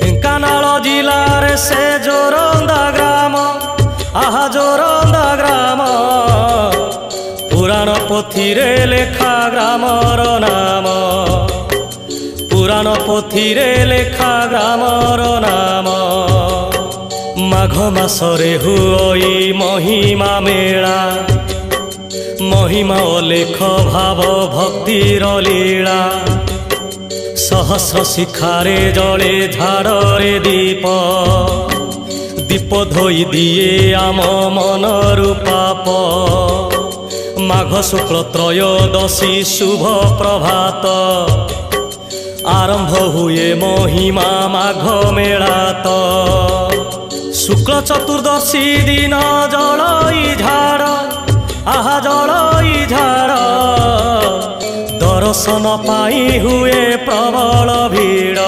ढेंकानाल जिलार से जोरंदा ग्राम आहा जोरंदा ग्राम पुराण पोथीरे लेखा ग्रामर नाम पुराण पोथीरे लेखा ग्रामर नाम माघ मासरे हुई महिमा मेला महिमा लेख भाव भक्तिर लीला सहस्र शिखारे जले झाड़े दीप दीप धोई दिए आम मनर पाप माघ शुक्ल त्रयोदशी शुभ प्रभात आरंभ हुए महिमा माघ मेला तो शुक्ल चतुर्दशी दिन जलई झाड़ आहा जलई झाड़ दर्शन पाई हुए प्रबल भीड़।